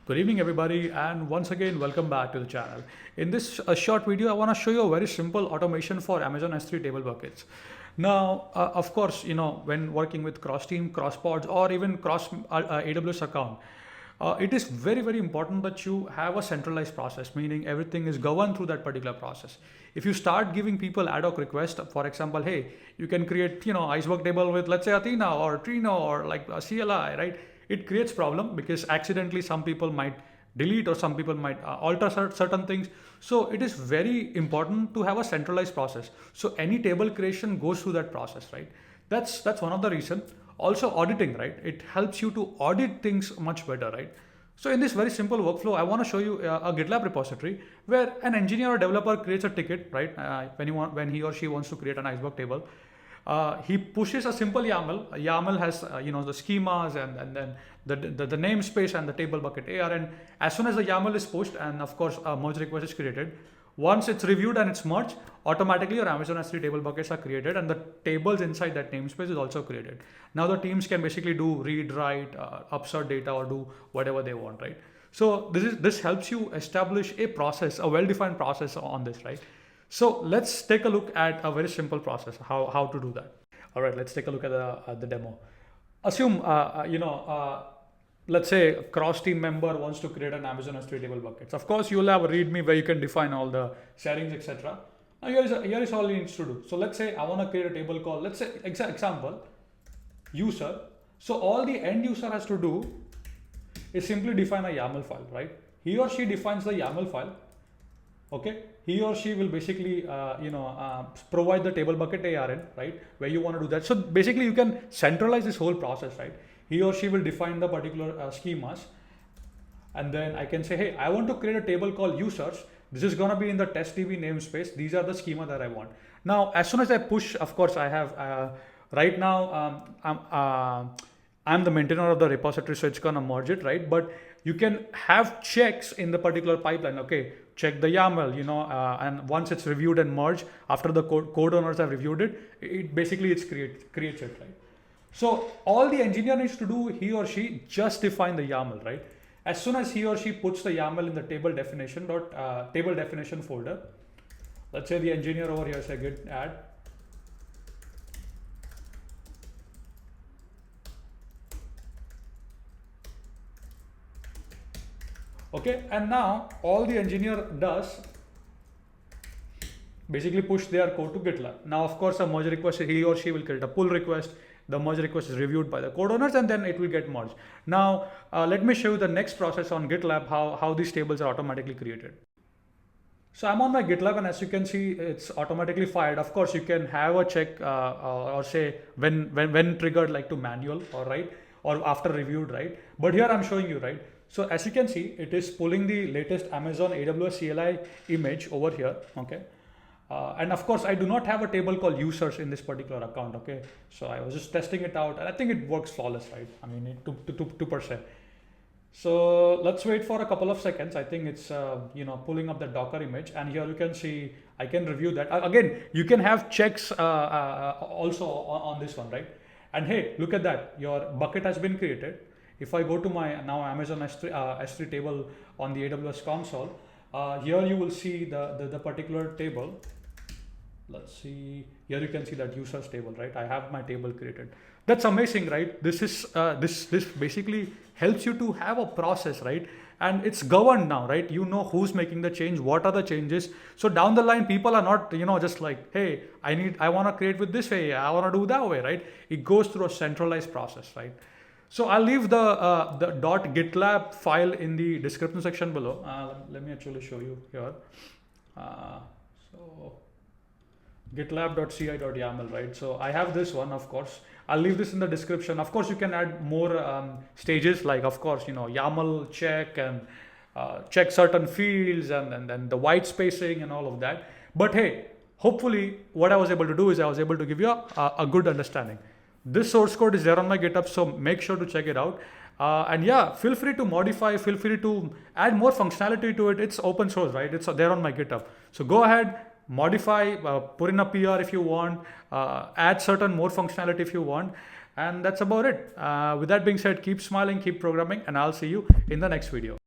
Good evening everybody, and once again welcome back to the channel. In this short video I want to show you a very simple automation for Amazon S3 table buckets. Now of course, when working with cross team, cross pods, or even cross AWS account, it is very important that you have a centralized process, meaning everything is governed through that particular process. If you start giving people ad hoc requests, for example, hey, you can create Iceberg table with, let's say, Athena or Trino or like a CLI, right? It creates problem because accidentally some people might delete or some people might alter certain things. So it is very important to have a centralized process, so any table creation goes through that process, right? That's one of the reason. Also auditing, right? It helps you to audit things much better, right? So in this very simple workflow, I want to show you a GitLab repository where an engineer or developer creates a ticket, right? When he or she wants to create an Iceberg table, he pushes a simple YAML. YAML has the schemas and then the namespace and the table bucket AR. And as soon as the YAML is pushed, and of course a merge request is created, once it's reviewed and it's merged, automatically your Amazon S3 table buckets are created, and the tables inside that namespace is also created. Now the teams can basically do read, write, upsert data, or do whatever they want, right? So this helps you establish a process, a well-defined process on this, right? So let's take a look at a very simple process, how to do that. All right, let's take a look at the demo. Assume, let's say a cross team member wants to create an Amazon S3 table buckets. Of course, you'll have a README where you can define all the settings, etc. Now here is all he needs to do. So let's say I want to create a table called, let's say example, user. So all the end user has to do is simply define a YAML file, right? He or she defines the YAML file. Okay, he or she will basically provide the table bucket ARN, right, where you want to do that. So basically you can centralize this whole process, right? He or she will define the particular schemas, and then I can say, hey, I want to create a table called users. This is going to be in the testDB namespace. These are the schema that I want. Now as soon as I push, of course I have right now I'm the maintainer of the repository, so it's going to merge it, right? But you can have checks in the particular pipeline. Okay, check the YAML, and once it's reviewed and merged, after the code owners have reviewed it, it basically creates it, right? So all the engineer needs to do, he or she just define the YAML, right? As soon as he or she puts the YAML in the table definition folder, let's say the engineer over here say git add. Okay, and now all the engineer does basically push their code to GitLab. Now of course a merge request, he or she will create a pull request. The merge request is reviewed by the code owners, and then it will get merged. Now let me show you the next process on GitLab, how these tables are automatically created. So I'm on my GitLab, and as you can see, it's automatically fired. Of course, you can have a check or say when triggered, like to manual, or right, or after reviewed, right? But here I'm showing you, right? So as you can see, it is pulling the latest Amazon AWS CLI image over here, okay? And of course, I do not have a table called users in this particular account, okay? So I was just testing it out, and I think it works flawless, right? I mean, 2%. So let's wait for a couple of seconds. I think it's pulling up the Docker image, and here you can see I can review that. Again, you can have checks also on this one, right? And hey, look at that, your bucket has been created. If I go to my now Amazon S3 table on the AWS console, here you will see the particular table. Let's see, here you can see that users table, right? I have my table created. That's amazing, right? This is this basically helps you to have a process, right? And it's governed now, right? You know who's making the change, what are the changes. So down the line, people are not just like, hey, I want to create with this way, I want to do that way, right? It goes through a centralized process, right? So I'll leave the .gitlab file in the description section below. Let me actually show you here. So gitlab.ci.yaml, right? So I have this one, of course. I'll leave this in the description. Of course, you can add more stages, like of course, YAML check and check certain fields and then the white spacing and all of that. But hey, hopefully what I was able to do is I was able to give you a good understanding. This source code is there on my GitHub, so make sure to check it out. And yeah, feel free to modify, feel free to add more functionality to it. It's open source, right? It's there on my GitHub. So go ahead, modify, put in a PR if you want, add certain more functionality if you want. And that's about it. With that being said, keep smiling, keep programming, and I'll see you in the next video.